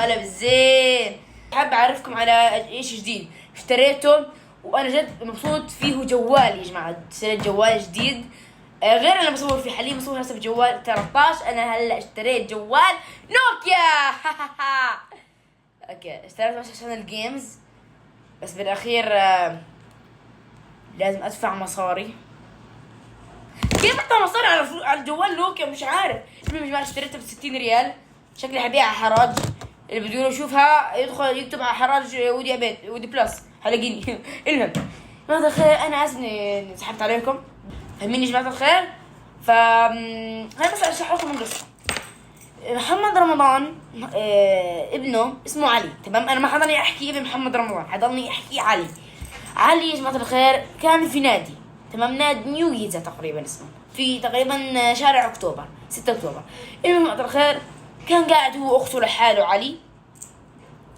هلا بالزين. حاب اعرفكم على ايش جديد اشتريته وانا جد مبسوط فيه. جوالي يا جماعه، اشتريت جوال جديد غير اللي بصور فيه حاليا. بصور هسه بجوال 13. انا هلا اشتريت جوال نوكيا. اوكي اشتريته بس عشان الجيمز، بس بالاخير لازم ادفع مصاري. كيف ادفع مصاري على الجوال نوكيا؟ مش عارف. يا جماعه اشتريته ب60 ريال. شكلي حبيع على حراج. اللي بده يشوفها يدخل يكتب على حراج ودي ابيت ودي بلس حلقيني. المهم جماعة الخير، انا اسف اني سحبت عليكم، فهميني جماعة الخير. خليني بس اشرح لكم القصة. محمد رمضان ابنه اسمه علي، تمام؟ انا ما حضرني احكي ابن محمد رمضان، حضرني احكي علي. علي يا جماعة الخير كان في نادي، تمام؟ نادي نيو جيزة تقريبا اسمه، في تقريبا شارع اكتوبر 6 اكتوبر. المهم جماعة الخير كان قاعد هو واخته لحاله علي.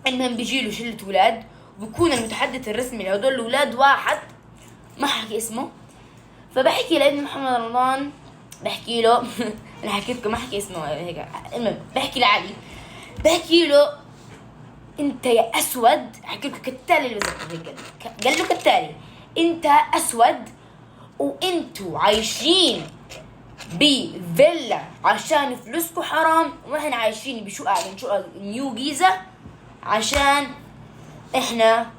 المهم بيجيله شلة ولاد، وبيكون المتحدث الرسمي لهدول الولاد واحد ما حكي اسمه. فبحكي لابن محمد رمضان، بحكي له انا حكيت لكم ما حكي اسمه هيك. المهم بحكي لعلي، بحكي له انت يا اسود، حكي له كالتالي اللي بالضبط هيك قال له كالتالي: انت اسود وانتوا عايشين بفيلا عشان فلوسكم حرام، واحنا عايشين بشقق نيو جيزة عشان احنا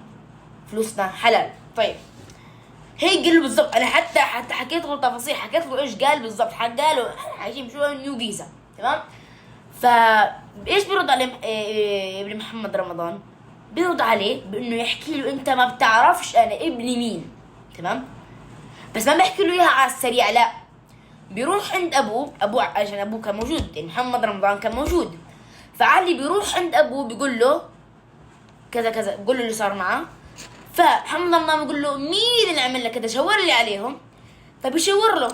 فلوسنا حلال. طيب هيك قال له بالضبط. انا حتى حكيت له تفاصيل، حكيت له ايش قال بالضبط. قال له احنا عايشين بشقق نيو جيزة، تمام؟ فايش بيرد عليه ابن محمد رمضان؟ بيرد عليه بانه يحكي له انت ما بتعرفش انا ابني مين، تمام؟ بس ما بحكي له اياها على السريع، لا، بيروح عند ابوه عشان ابوه كان موجود، يعني محمد رمضان كان موجود. فعلي بيروح عند ابوه بيقول له كذا كذا، بيقول له اللي صار معه. فمحمد رمضان بيقول له مين اللي عمل لك كذا؟ شاور لي عليهم. فبيشاور له،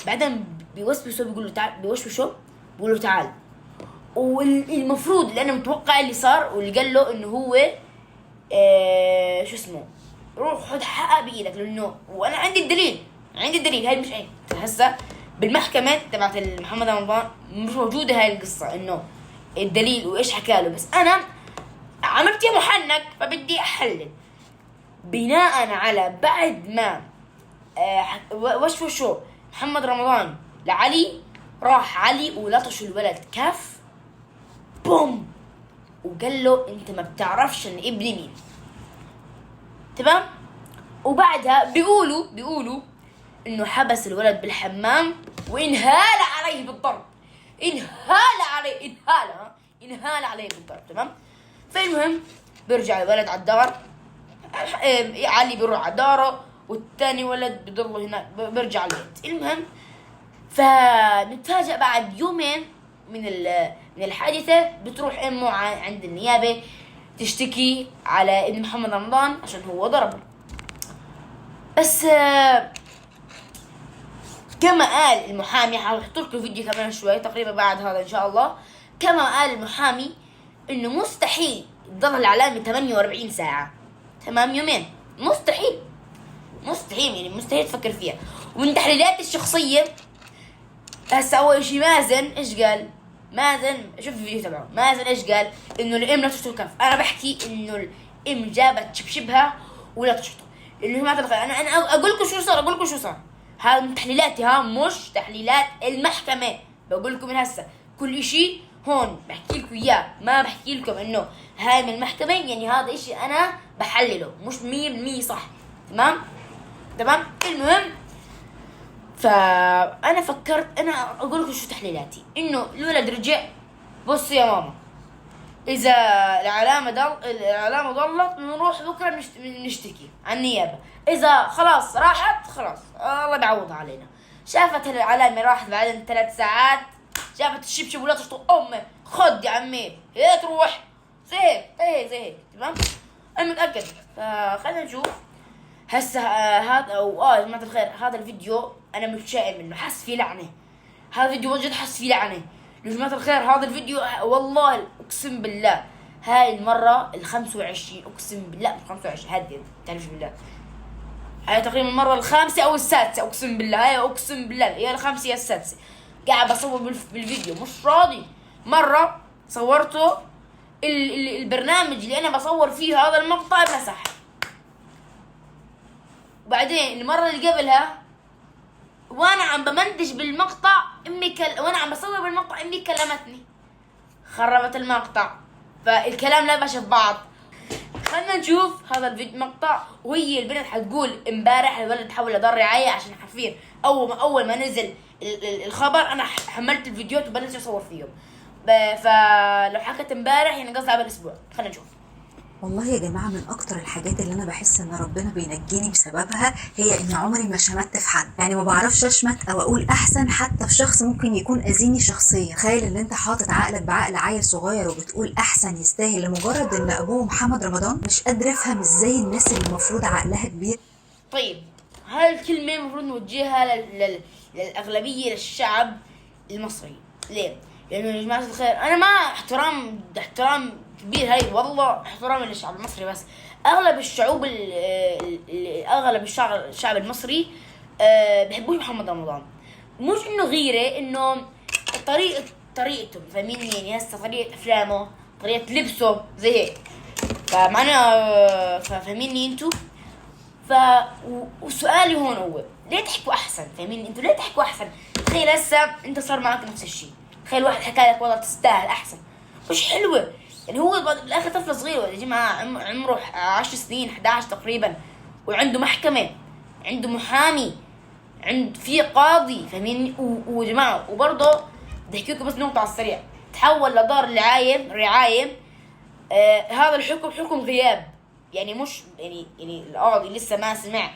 بعدين بيوسوسه بيقول له تعال، بيوسوسه بيقول له تعال. والمفروض اللي انا متوقع اللي صار واللي قال له انه هو شو اسمه، روح خد حقها بايدك، لانه وانا عندي الدليل، هاي مش عين هسه بالمحكمة تبعت محمد رمضان مش موجودة هاي القصة انه الدليل وايش حكاله. بس انا عملت يا محنك، فبدي احلل بناء على بعد ما وشو محمد رمضان لعلي، راح علي ولطش الولد كف بوم، وقال له انت ما بتعرفش ان ابني مين، تمام؟ وبعدها بيقولوا انه حبس الولد بالحمام وانهال عليه بالضرب. انهال عليه بالضرب، تمام؟ فالمهم بيرجع الولد على الدار، علي بيروح على داره والثاني ولد بيضل هناك، بيرجع البيت. المهم فنتفاجأ بعد يومين من الحادثة بتروح امه عند النيابة تشتكي على ابن محمد رمضان عشان هو ضربه. بس كما قال المحامي، حاحط لكم فيديو كمان شوي تقريبا بعد هذا ان شاء الله. كما قال المحامي انه مستحيل تضل العلامة 48 ساعة، تمام؟ يومين مستحيل يعني مستحيل تفكر فيها. ومن تحليلاتي الشخصية هسه اول شي مازن ايش قال؟ مازن شوف الفيديو تبعه، مازن ايش قال؟ انه الام لا تشطه الكف. انا بحكي انه الام جابت شبشبها ولا تشطه، اللي هو ما تدخل. انا اقول لكم شو صار. هذا من تحليلاتي، ها مش تحليلات المحكمة. بقول لكم من هسه كل اشي هون بحكي لكم اياه، ما بحكي لكم انه هاي من المحكمة، يعني هذا اشي انا بحلله مش 100% صح، تمام؟ المهم فانا فكرت انا اقول لكم شو تحليلاتي. انه الولد رجع، بص يا ماما، اذا العلامه ضلت بنروح بكره نشتكي على النيابه. اذا خلاص راحت خلاص الله بيعوضها علينا. شافت العلامه راحت بعد 3 ساعات، شافت الشبشب ولا تشطط امه، خد يا عمي هيك تروح زي هيك تمام؟ انا متاكد. فخلينا نشوف هسه هذا يا جماعه الخير، هذا الفيديو انا متشائم منه، حس فيه لعنه. هذا الفيديو جد حس فيه لعنه يا جماعه الخير. هذا الفيديو والله اقسم بالله هاي المره ال25، اقسم بالله مش 25، هدي تعرف بالله، هاي تقريبا المره الخامسه او السادسه، اقسم بالله هاي، اقسم بالله يا الخامسه يا السادسه قاعد بصور بالفيديو مش راضي. مره صورته البرنامج اللي انا بصور فيه هذا المقطع مسح. وبعدين المرة اللي قبلها وانا عم بمنتج بالمقطع وانا عم بصور بالمقطع امي كلمتني، خربت المقطع. فالكلام لا باشا في بعض. خلنا نشوف هذا الفيديو مقطع، وهي البنت حتقول امبارح الولد تحول لدار رعاية عشان حرفيا اول ما نزل الخبر انا حملت الفيديوهات وبلشت اصور فيهم. فلو حكت امبارح يعني قصدي قبل اسبوع. خلنا نشوف. والله يا جماعة من أكتر الحاجات اللي أنا بحس إن ربنا بينجيني بسببها هي إن عمري ما شمت في حد، يعني ما بعرفش أشمت أو أقول أحسن حتى في شخص ممكن يكون أذيني شخصيا. تخيل إن أنت حاطط عقلك بعقل عيل صغير وبتقول أحسن يستاهل لمجرد إن أبوه محمد رمضان. مش قادرة أفهم إزاي الناس اللي المفروض عقلها كبير. طيب هاي الكلمة المفروض نوجهها للأغلبية للشعب المصري. ليه؟ لأنه يا جماعة الخير أنا ما احترام كبير، هاي والله احترامي للشعب المصري، بس أغلب الشعوب أغلب الشعب المصري بحبوش محمد رمضان. مش إنه غيرة، إنه طريقته فاهميني، يعني هسه طريقة أفلامه طريقة لبسه زي هيك. فمعنى فاهميني انتو. وسؤالي هون هو ليه تحكوا احسن؟ فاهمين انتوا ليه تحكوا احسن؟ تخيل هسه انت صار معك نفس الشيء، تخيل واحد حكى لك والله تستاهل احسن، مش حلوه يعني. هو بالاخر طفل صغير يا جماعه، عمره 10 سنين 11 تقريبا، وعنده محكمه، عنده محامي، في قاضي فاهمين. وجماعه وبرضه بدي احكي لكم بس نقطه على السريع. تحول لدار رعايه. هذا الحكم حكم غياب، يعني مش يعني القاضي لسه ما سمع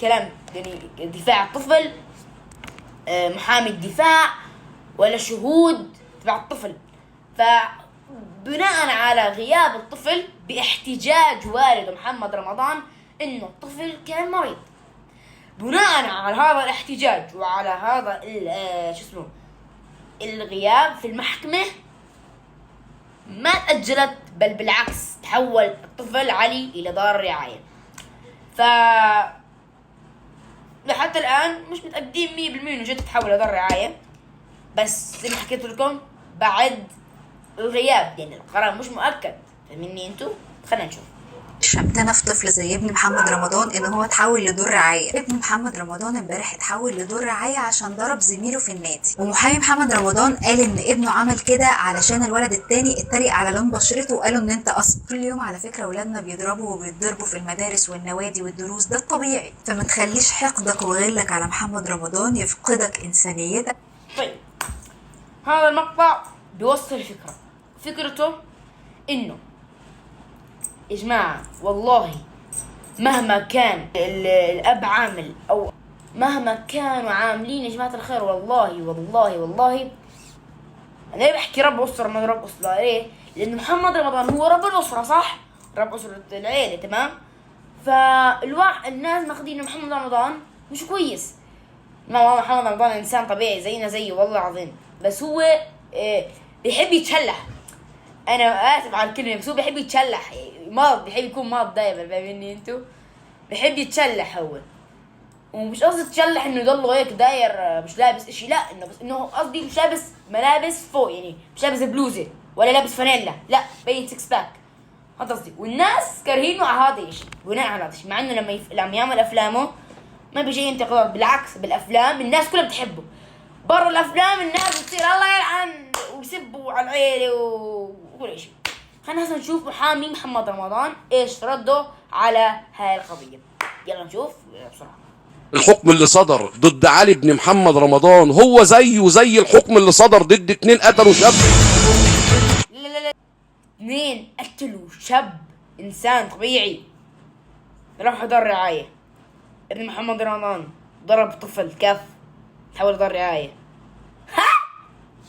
كلام يعني دفاع الطفل، محامي الدفاع ولا شهود تبع الطفل. فبناء على غياب الطفل باحتجاج والده محمد رمضان انه الطفل كان مريض، بناء على هذا الاحتجاج وعلى هذا الغياب في المحكمة ما تأجلت، بل بالعكس تحول الطفل علي إلى دار رعاية. لحتى الآن مش متأكدين 100% إنه جد تحول إلى دار رعاية، بس زي ما حكيت لكم بعد الغياب، يعني القرار مش مؤكد. فاهميني انتو؟ خلينا نشوف. شمتنا في طفل زي ابن محمد رمضان ان هو اتحول لدور رعايه. ابن محمد رمضان امبارح اتحول لدور رعايه عشان ضرب زميله في النادي، ومحامي محمد رمضان قال ان ابنه عمل كده علشان الولد التاني اتريق على لون بشرته وقالوا ان انت اصلا. كل يوم على فكره ولادنا بيضربوا وبيتضربوا في المدارس والنوادي والدروس، ده الطبيعي. فما تخليش حقدك وغلك على محمد رمضان يفقدك انسانيتك. طيب هذا المقطع بيوصل فكرته انه يا جماعة والله مهما كان الأب عامل أو مهما كانوا عاملين يا جماعة الخير، والله أنا بحكي رب أسرة من رب أسرة. ليه؟ لأن محمد رمضان هو رب الأسرة، صح؟ رب أسرة العيلة، تمام؟ الناس ماخدين محمد رمضان مش كويس. ما محمد رمضان إنسان طبيعي زينا زيه والله العظيم، بس هو بيحب يتشلح. انا اسف على الكلمه، بس هو بيحب يتشلح، بيحب يكون ماض دايما، فاهميني انتو؟ بيحب يتشلح هو. ومش قصدي تشلح انه يضل هيك داير مش لابس اشي، لا، انه قصدي مش لابس ملابس فوق، يعني مش لابس بلوزه ولا لابس فانيلا، لا، بين 6 باك، هذا قصدي. والناس كارهينه على هذا الشيء، بناء على هذا الشيء، مع انه لما يعمل افلامه ما بيجي انتقادات، بالعكس بالافلام الناس كلها بتحبه. برا الافلام الناس بتصير الله يلعن ويسبوا على العيله وكل شيء. خلينا هسه نشوف محامي محمد رمضان ايش رده على هاي القضيه. يلا نشوف بسرعه. الحكم اللي صدر ضد علي بن محمد رمضان هو زي الحكم اللي صدر ضد 2 قتلوا شاب. لا 2 قتلوا شاب، انسان طبيعي، راحوا دار رعايه. ابن محمد رمضان ضرب طفل كف، تحول دار رعايه. ها؟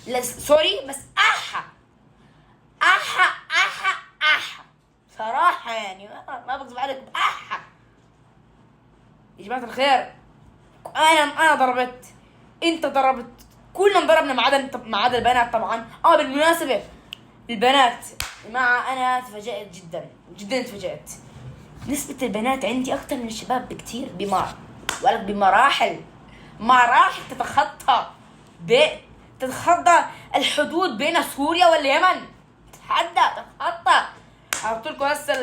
لا سوري، بس احا صراحه يعني ما بكذب عليكم، احا يا جماعه الخير. انا ضربت، انت ضربت، كلنا ضربنا ما عدا البنات طبعا. بالمناسبه البنات يا جماعه انا تفاجأت جدا تفاجأت. نسبه البنات عندي اكتر من الشباب بكتير، بمراحل تتخطى الحدود بين سوريا واليمن. تتحطى. حاطط لكم هسه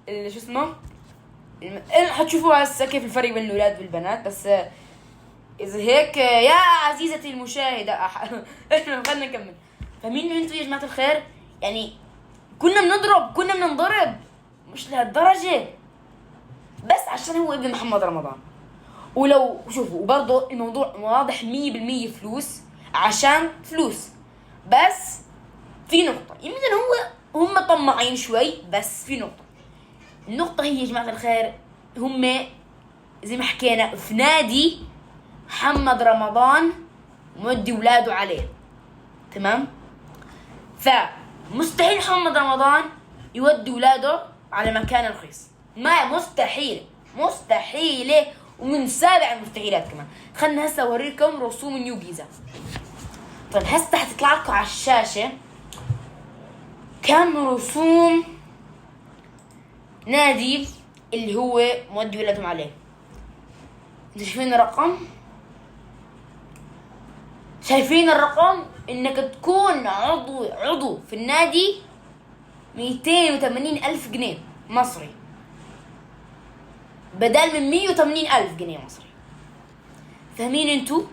شو اسمه حتشوفوا هسه كيف الفرق بين الاولاد والبنات. بس اذا هيك يا عزيزتي المشاهده خلينا نكمل. فاهمين انتوا يا جماعه الخير؟ يعني كنا بننضرب مش لهالدرجه، بس عشان هو ابن محمد رمضان. ولو شوفوا وبرضه الموضوع واضح 100% فلوس، عشان فلوس. بس في نقطة يمكن هم طماعين شوي، بس في النقطة هي يا جماعة الخير، هم زي ما حكينا في نادي محمد رمضان مودي ولاده عليه، تمام؟ فمستحيل محمد رمضان يودي ولاده على مكان رخيص، ما مستحيلة ومن سابع المستحيلات كمان. خلنا هسه اوريكم رسوم نيو جيزة. طيب هسه حتطلع لكم على الشاشة كم رسوم نادي اللي هو مودي ولادهم عليه. انتوا شايفين الرقم؟ انك تكون عضو في النادي 280,000 جنيه مصري بدل من 180,000 جنيه مصري. فاهمين انتوا؟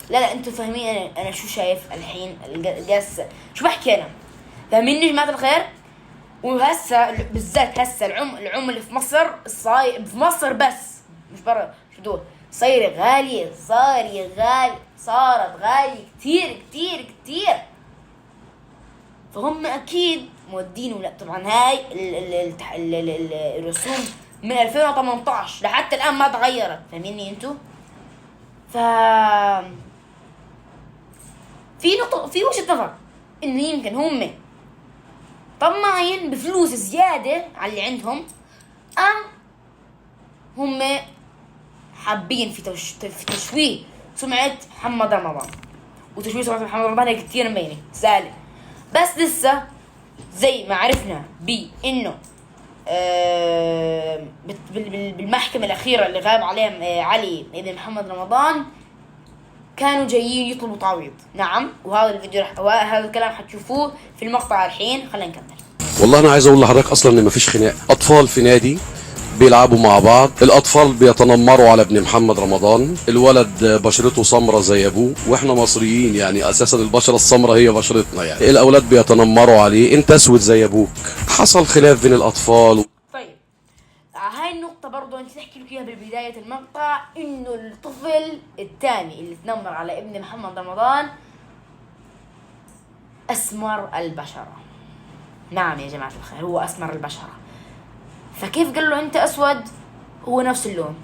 لا انتوا فاهمين انا شو شايف الحين القص شو بحكي انا؟ فاهميني يا جماعة الخير؟ وهسه بالذات هسه العملة في مصر في مصر بس مش برا، شو دول صارت غالية كتير كتير كتير. فهم اكيد مودين. ولا طبعا هاي الرسوم من 2018 لحتى الان ما تغيرت. فاهميني انتوا؟ في نقطة، في وجهة نظر انه يمكن هم طماعين بفلوس زيادة على اللي عندهم، ام هم حابين في تشويه سمعة محمد رمضان. وتشويه سمعة محمد رمضان هيك كتير مبينة سالي. بس لسه زي ما عرفنا بانه بالمحكمة الأخيرة اللي غاب عليها علي ابن محمد رمضان كانوا جايين يطلبوا تعويض. نعم، وهذا الفيديو هذا الكلام حتشوفوه في المقطع الحين. خلينا نكمل. والله انا عايز اقول لحضرتك اصلا ان مفيش خناق، اطفال في نادي بيلعبوا مع بعض، الاطفال بيتنمروا على ابن محمد رمضان، الولد بشرته سمرة زي ابوه، واحنا مصريين يعني اساسا البشره السمراء هي بشرتنا، يعني الاولاد بيتنمروا عليه، انت اسود زي ابوك. حصل خلاف بين الاطفال. طيب هاي النقطة برضو انت تحكي لك اياها ببداية المقطع، انه الطفل الثاني اللي تنمر على ابن محمد رمضان اسمر البشرة. نعم يا جماعة الخير، هو اسمر البشرة. فكيف قال له انت اسود؟ هو نفس اللون.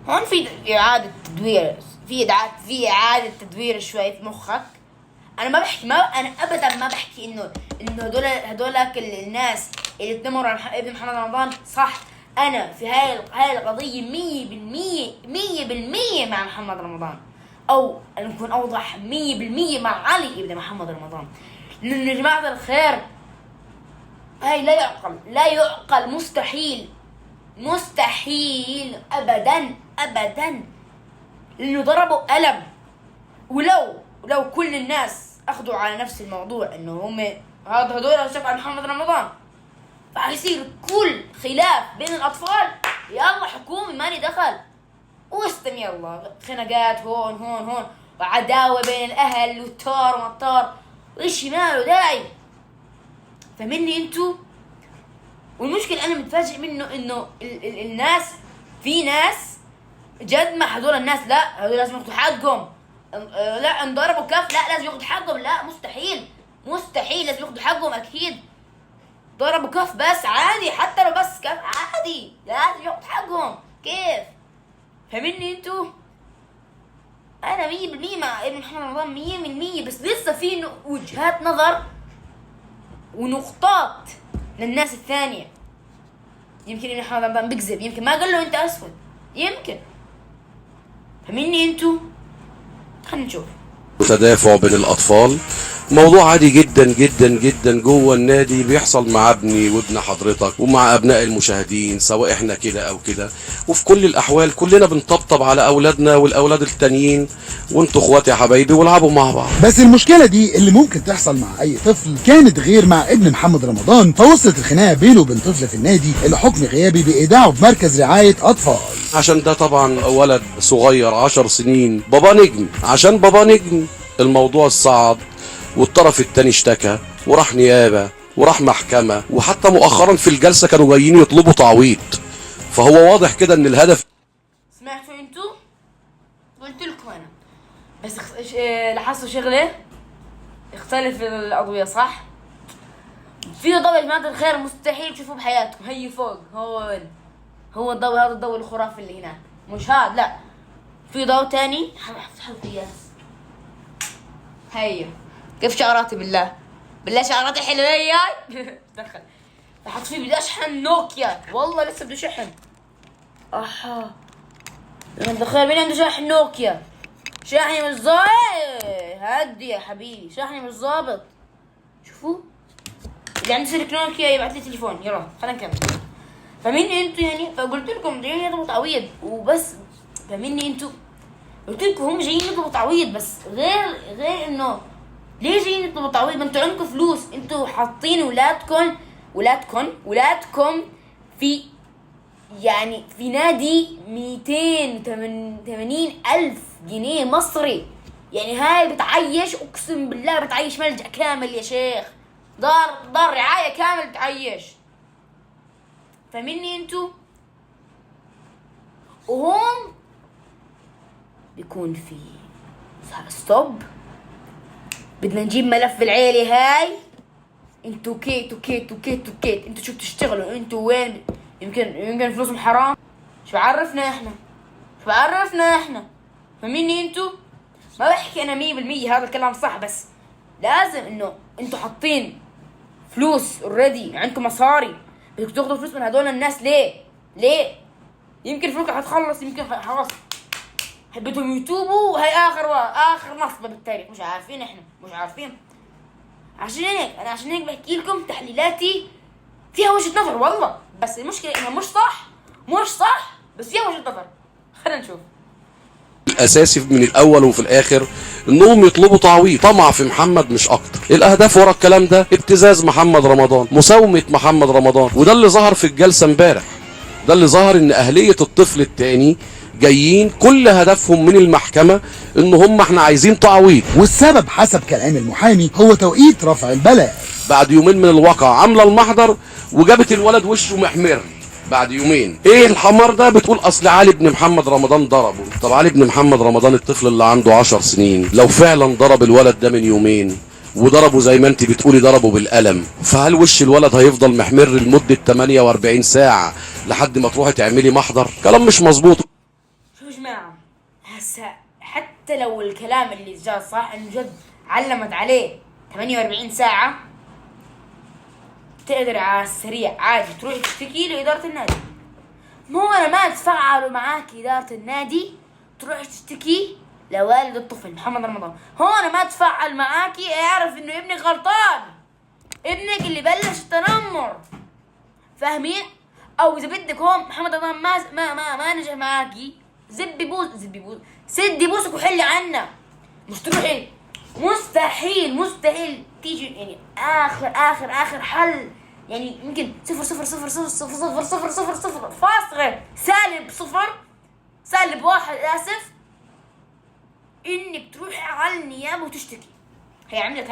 هون في اعادة تدوير، في اعادة تدوير شوي في مخك. انا ابدا ما بحكي انه هذولك الناس اللي تنمروا على ابن محمد رمضان صح. انا في هاي القضية 100% مع محمد رمضان، او نكون اوضح 100% مع علي ابن محمد رمضان. لأن يا جماعة الخير هاي لا يعقل مستحيل أبدا لأنه ضربوا ألم. ولو كل الناس أخذوا على نفس الموضوع إنه هم هذول شبع محمد رمضان، فحيصير كل خلاف بين الأطفال يلا حكومي ماني دخل، واستم يلا خناقات هون وعداوة بين الأهل والتار ومطار وإشي ما له داعي. فمني انتو. والمشكلة انا متفاجئ منه انه الناس، في ناس جد مع هذول الناس، لا هذول لازم ياخذوا حقهم، لا انضربوا كف، لا لازم ياخذوا حقهم، لا مستحيل لازم ياخذوا حقهم اكيد. ضربوا كف بس عادي، حتى لو بس كف عادي لازم ياخذوا حقهم. كيف؟ فمني انتو. انا 100% مع ابن محمد رمضان 100%، بس لسه في وجهات نظر ونقطات للناس الثانية. يمكن ابن محمد رمضان بيكذب، يمكن ما قال له انت اسود، يمكن. فمني انتو. خلينا نشوف. تدافع بين الاطفال، موضوع عادي جدا جدا جدا جوه النادي، بيحصل مع ابني وابن حضرتك ومع ابناء المشاهدين، سواء احنا كده او كده. وفي كل الاحوال كلنا بنطبطب على اولادنا والاولاد التانيين، وانتوا اخواتي يا حبايبي والعبوا مع بعض. بس المشكله دي اللي ممكن تحصل مع اي طفل كانت غير مع ابن محمد رمضان، فوصلت الخناقه بينه وبين طفل في النادي اللي حكم غيابي بايداعه بمركز رعايه اطفال. عشان ده طبعا ولد صغير 10 سنين، بابا نجم. عشان بابا نجم الموضوع صعد، والطرف التاني اشتكى وراح نيابه وراح محكمه، وحتى مؤخرا في الجلسه كانوا جايين يطلبوا تعويض. فهو واضح كده ان الهدف. سمعتوا انتوا؟ قلت لكم انا بس لاحظتوا شغله؟ اختلف الاضويه صح؟ في ضوء يا جماعه الخير مستحيل تشوفوه بحياتكم. هي فوق هو الضوء، هذا الضوء الخرافي اللي هناك، مش هذا لا، في ضوء تاني. افتحوا القياس. هيا كيف شعراتي بالله شعراتي حلوه هي. دخل بحط فيه، بدي اشحن نوكيا والله لسه بدي شحن. احا تخيل مين عنده شاحن نوكيا؟ شاحني مش ظابط. هدي يا حبيبي، شاحني مش ظابط. شوفوا اللي عنده سلك نوكيا يبعث لي تليفون. يلا خلينا نكمل. فاهميني انتوا يعني؟ فقلت لكم جايين يطلبوا تعويض وبس. فاهميني انتوا؟ قلت لكم هم جايين يطلبوا تعويض بس، غير انه ليه جايين يطلبوا تعويض؟ ما انتوا عندكم فلوس، انتوا حاطين ولادكم في يعني في نادي 280,000 جنيه مصري. يعني هاي بتعيش، اقسم بالله بتعيش ملجأ كامل يا شيخ، دار رعاية كامل بتعيش. فاهميني انتو؟ وهم بيكون في ستوب، بدنا نجيب ملف العيلة هاي. انتو كيت انتو شو بتشتغلوا؟ انتو وين؟ يمكن فلوسهم حرام. شو بعرفنا احنا؟ فاهميني انتو؟ ما بحكي انا 100% هذا الكلام صح، بس لازم انه انتو حاطين فلوس اوريدي، عندكم مصاري، بدكم تاخذوا فلوس من هذول الناس. ليه؟ يمكن فلوسكم حتخلص، يمكن خلاص بدهم يتوبوا، وهي اخر نصبه بالتاريخ. مش عارفين. عشان هيك بحكي لكم تحليلاتي فيها وجهة نظر والله، بس المشكلة انها مش صح بس فيها وجهة نظر. خلينا نشوف. الاساسي من الاول وفي الاخر انهم يطلبوا تعويض، طمع في محمد مش اكتر. الاهداف ورا الكلام ده ابتزاز محمد رمضان، مساومة محمد رمضان، وده اللي ظهر في الجلسة امبارح. ده اللي ظهر ان اهلية الطفل التاني جايين كل هدفهم من المحكمة ان هم احنا عايزين تعويض، والسبب حسب كلام المحامي هو توقيت رفع البلاغ. بعد يومين من الواقع عاملة المحضر وجابت الولد وشه محمر بعد يومين. ايه الحمار ده؟ بتقول اصل علي بن محمد رمضان ضربه. طب علي بن محمد رمضان الطفل اللي عنده 10 سنين لو فعلا ضرب الولد ده من يومين وضربه زي ما انت بتقولي ضربه بالقلم، فهل وش الولد هيفضل محمر لمدة 48 ساعة لحد ما تروحي تعملي محضر؟ كلام مش مظبوط. شو يا جماعة هسه حتى لو الكلام اللي جاء صح انه جد علمت عليه 48 ساعة، تقدر على السريع عادي تروحي تشتكي لإدارة النادي. مو أنا ما تفاعلوا معاك إدارة النادي تروحي تشتكي لوالد الطفل محمد رمضان. هون أنا ما تفاعل معاكي، اعرف إنه ابنك غلطان، ابنك اللي بلش التنمر. فاهمين؟ أو إذا بدك هون محمد رمضان ما نجح معاكي، سدي بوسك وحلي عنا. مش تروحي مستحيل تيجي يعني اخر حل، يعني يمكن 0.0000000 فاصلة سالب 1 اسف، انك تروحي على النيابة وتشتكي. هي عملت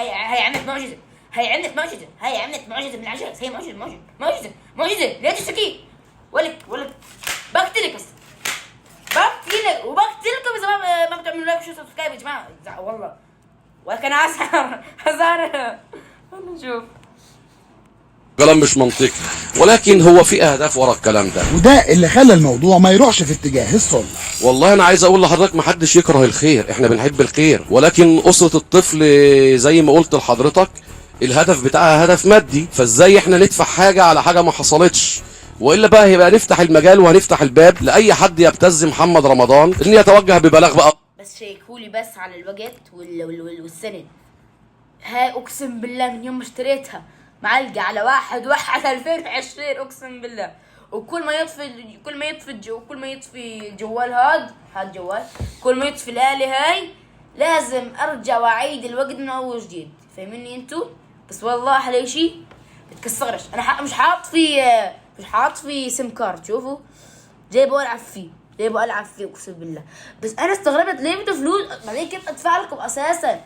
معجزة، هي عملت معجزة من العجائز، هي معجزة. ليه تشتكي؟ ولك بقتلك وبقتلكم اذا ما بتعملوا لايك وشو سبسكرايب يا جماعة والله. وكان هزار نشوف. كلام مش منطقي، ولكن هو في اهداف ورا الكلام ده، وده اللي خلى الموضوع ما يروحش في اتجاه الصلح. والله انا عايز اقول لحضرتك محدش يكره الخير، احنا بنحب الخير، ولكن اسرة الطفل زي ما قلت لحضرتك الهدف بتاعها هدف مادي، فازاي احنا ندفع حاجة على حاجة ما حصلتش؟ والا بقى هيبقى نفتح المجال وهنفتح الباب لاي حد يبتز محمد رمضان ان يتوجه ببلاغ بقى. بس شيكولي بس على الوقت والسند. هاي اقسم بالله من يوم ما اشتريتها معلقة على 1/1/2020 اقسم بالله. وكل ما يطفي الجوال هذا الجوال، كل ما يطفي الآلة هاي لازم ارجع واعيد الوقت من اول جديد، فاهميني انتو؟ بس والله احلى شي بتكسرش. انا مش حاط في سيم كارد، شوفوا جايبه العب فيه اقسم بالله. بس انا استغربت ليه بدو فلوس، بعدين كيف ادفع لكم اساسا؟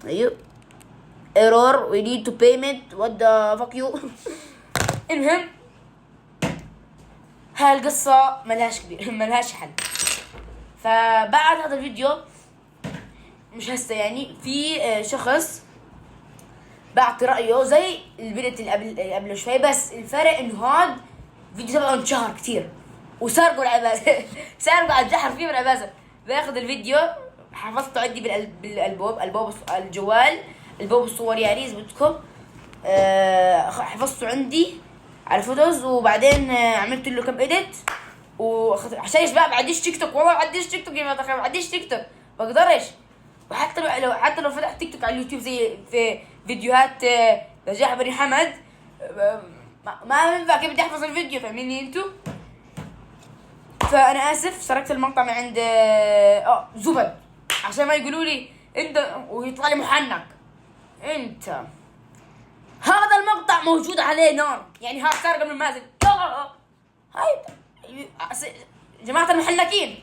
ايوه error we need to payment what the fuck you. المهم هاي القصة ملهاش حل. فبعد هذا الفيديو مش هسه يعني في شخص بعطي رأيه زي الفيديو اللي قبل شوي، بس الفرق انه هاد فيديو تبعه انشهر كتير وسرقوا العبازة. سرقوا على الجحر فيه من العبازة. باخذ الفيديو حفظته عندي البوب الجوال، البوب الصور يعني اذا بدكم. حفظته عندي على فوتوز، وبعدين عملت له كم اديت عشان شباب بعديش تيك توك. والله بعديش تيك توك يا ما تخاف، بعديش تيك توك بقدرش. وحتى لو فتحت تيك توك على اليوتيوب زي في فيديوهات نجاح بني حمد ما ينفع كيف بدي احفظ الفيديو، فاهميني انتو؟ فانا اسف سرقت المقطع من عند زبد عشان ما يقولوا لي انت ويطلع لي محنك. انت هذا المقطع موجود عليه نار، يعني هذا سرقه من مازن. هاي جماعه المحنكين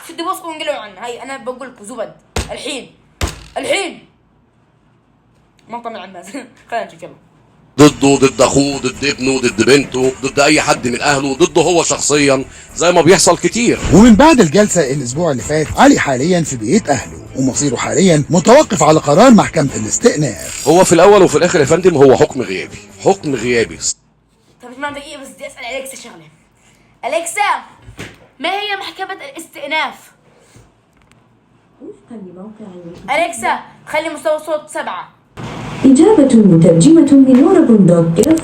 شدوا بوسكم وانقلعوا عنه. هاي انا بقول لكم زبد الحين مقطع من عند مازن. خلينا نشوف يلا. ضده، ضد اخوه، ضد ابنه، ضد بنته، ضد اي حد من اهله، ضده هو شخصيا زي ما بيحصل كتير. ومن بعد الجلسة الأسبوع اللي فات علي حاليا في بيت أهله، ومصيره حاليا متوقف على قرار محكمة الاستئناف. هو في الاول وفي الاخر يا فندم هو حكم غيابي. طب اسمع دقيقة بس، بدي اسأل أليكسا شغلة. أليكسا، ما هي محكمة الاستئناف؟ أليكسا خلي مستوى صوت 7. إجابة مترجمة من ورق.if.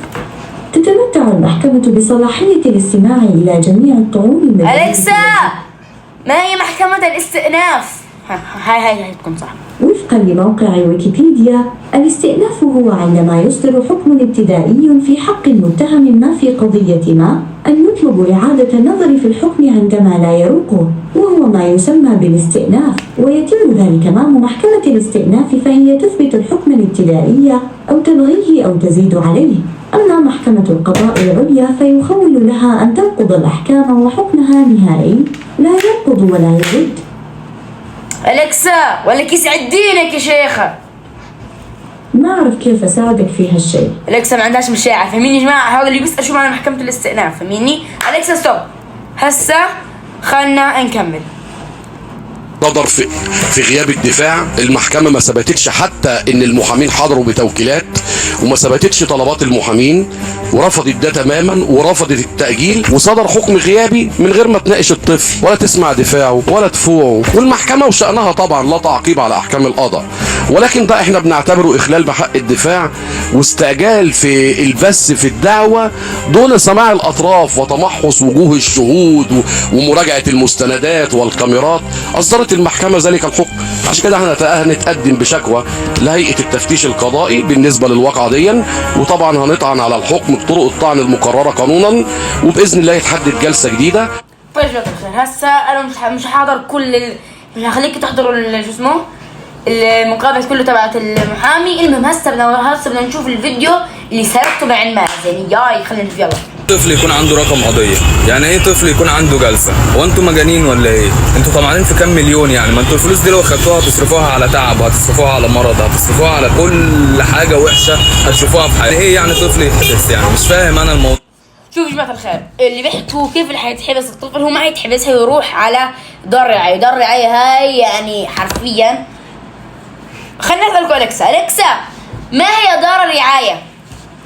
تتمتع المحكمة بصلاحية الاستماع إلى جميع الطعون. أليكسا، ما هي محكمة الاستئناف؟ هاي تكون صح. وفقا لموقع ويكيبيديا، الاستئناف هو عندما يصدر حكم ابتدائي في حق المتهم ما في قضية ما أن يطلب إعادة النظر في الحكم عندما لا يروقه، وهو ما يسمى بالاستئناف. ويتم ذلك أمام محكمة الاستئناف، فهي تثبت الحكم الابتدائي أو تلغيه أو تزيد عليه. أما محكمة القضاء العليا فيخول لها أن تنقض الأحكام وحكمها نهائي، لا ينقض ولا يرد. أليكسا ولك يسعد دينك يا شيخة، ما أعرف كيف أساعدك في هالشيء. أليكسا ما عندهاش مشاعر، فهميني يا جماعة؟ هذا اللي بيسأل شو معنى محكمة الاستئناف، فهميني؟ أليكسا ستوب. هسا خلنا نكمل. صدر في غياب الدفاع. المحكمة ما ثبتتش حتى ان المحامين حضروا بتوكيلات، وما ثبتتش طلبات المحامين، ورفضت ده تماما، ورفضت التأجيل، وصدر حكم غيابي من غير ما تناقش الطفل ولا تسمع دفاعه ولا تفوعه. والمحكمة وشأنها طبعا لا تعقيب على احكام القضاء، ولكن ده احنا بنعتبره اخلال بحق الدفاع واستعجال في البث في الدعوة دون سماع الاطراف وتمحص وجوه الشهود ومراجعة المستندات والكاميرات. اصدرت المحكمة ذلك الحكم. عشان كده احنا هنتقدم بشكوى لهيئة التفتيش القضائي بالنسبة للواقعة دي، وطبعا هنطعن على الحكم بطرق الطعن المقررة قانونا، وباذن الله يتحدد جلسة جديدة. طيب يا الخير، هسه انا مش حاضر مش هخليك تحضروا شو اسمه المقابلة كله تبعت المحامي. المهم هسه بدنا نشوف الفيديو اللي سرقته مع مازن. ياي خلينا نشوف يلا. طفل يكون عنده رقم قضيه، يعني ايه طفل يكون عنده جلسه؟ هو انتوا مجانين ولا ايه؟ انتوا طمعانين في كام مليون يعني؟ ما انتوا الفلوس دي لو خدتوها هتصرفوها على تعب، هتصرفوها على مرض، هتصرفوها على كل حاجه وحشه هتشوفوها في حياتكم. ايه يعني طفل يتحبس؟ يعني مش فاهم انا الموضوع. شوف يا جماعه الخير، اللي بيحكوا كيف اللي حيتحبس الطفل، هو ما حيتحبس، هيروح على دار رعايه. دار رعايه هاي يعني حرفيا. خلينا نسالكم أليكسا، ما هي دار الرعايه؟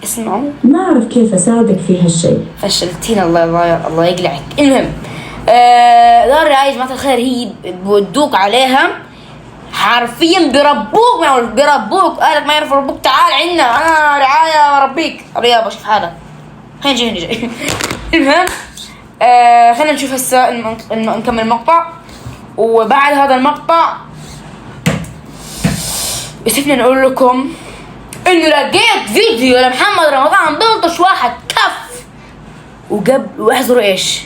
اسمعوا. ما أعرف كيف أساعدك في هالشيء. فشلتين، الله يقلعك. المهم دار الرعاية يا جماعة الخير هي بودوك عليها حرفيا، بيربوك. قالك ما يعرف ربوك، تعال عنا انا رعاية وربيك. يابا شوف حالك، خلينا نجي. المهم خلينا نشوف هسه نكمل المقطع، وبعد هذا المقطع يسفني نقول لكم انه لقيت فيديو لمحمد رمضان بيلطش واحد كف واحذروا ايش؟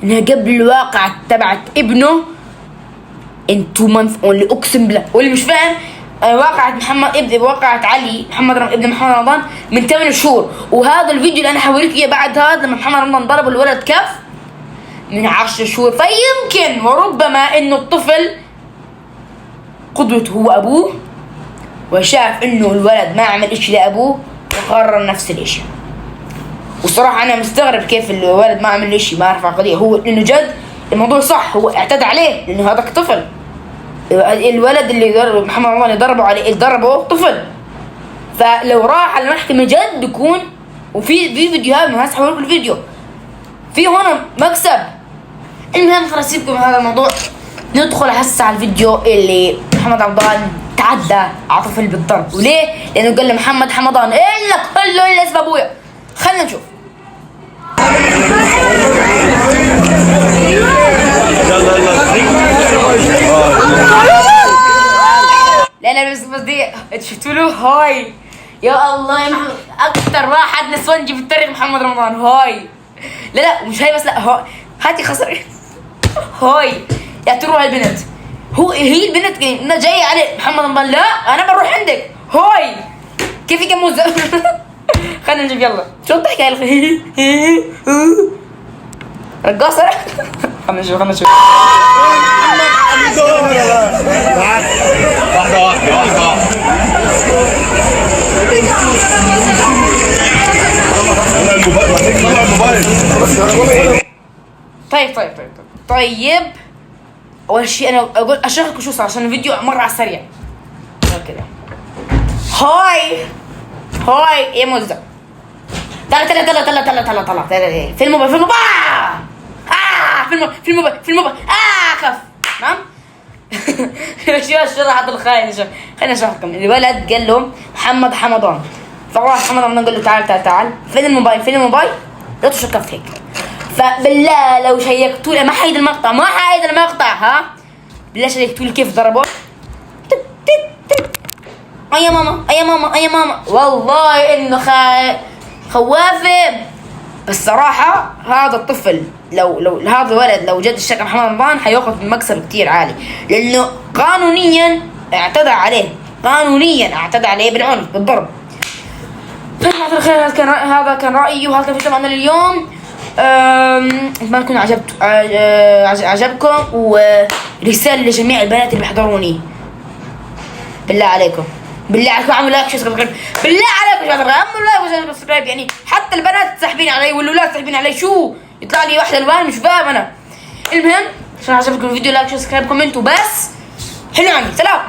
انها قبل الواقعة تبعت ابنه in 2 months only، اقسم بالله. واللي مش فاهم واقعة ابن محمد رمضان من 8 شهور، وهذا الفيديو اللي انا حوريك اياه بعد هذا لما محمد رمضان ضرب الولد كف من 10 شهور. فيمكن وربما انه الطفل قدوته هو ابوه، وشاف انه الولد ما عمل اشي لابوه وقرر نفس الاشي. وصراحة انا مستغرب كيف الولد ما عمل اشي، ما رفع قضية. هو انه جد الموضوع صح، هو اعتدى عليه لانه هذاك طفل. الولد اللي محمد رمضان اللي ضربه طفل، فلو راح على المحكمة جد بيكون. وفي فيديوهات ما هسه حوريكم الفيديو، في هون مكسب. المهم خلاص سيبكم من هذا الموضوع، ندخل هسه على الفيديو اللي محمد رمضان تعدى على طفل بالضرب. وليه؟ لانه قال لمحمد رمضان الا كله الا اسم ابويا. خلينا نشوف. لا بس دي شفتوا له هاي. يا الله يا محمد، اكثر واحد نسوانجي في التاريخ محمد رمضان. هاي لا مش هاي بس، لا هاي هاتي خسر هاي يا تروح البنت. هي البنت جايه على محمد رمضان، لا انا بروح عندك. هاي كيف يكمل خلينا نجيب. يلا شو بتحكي هاي رقاصه خلينا نشوف طيب اول شيء انا اقول اشرح لكم شو صار عشان الفيديو مره على السريع كده. هاي يا موزة، طلع في الموبايل في الموبايل خف. تمام شو الشرح الخاين. خلينا اشرح لكم. الولد قال له محمد رمضان، فراح محمد رمضان قال له تعال فين الموبايل لا تشكف هيك. فبالله لو شيكتوا لي ما حيد المقطع ها، بالله شيكتوا لي كيف ضربه. يا ماما والله انه خوافه. بس صراحه هذا الطفل لو هذا الولد لو جد اشتكى محمد رمضان حياخذ مكسب كتير عالي، لانه قانونيا اعتدى عليه بالعنف بالضرب. فجماعة الخير هذا كان رأيي، وهذا كان فيديو معنا اليوم. اتمنى يكون عجبكم. ورسالة لجميع البنات اللي بيحضروني، بالله عليكم اعملوا لايك وسبسكرايب. بالله عليكم اعملوا لايك وسبسكرايب. يعني حتى البنات ساحبين علي والولاد ساحبين علي، شو يطلع لي واحدة الوان مش فاهم انا. المهم عشان عجبكم الفيديو لايك وسبسكرايب كومنت وبس. حلو عني سلام.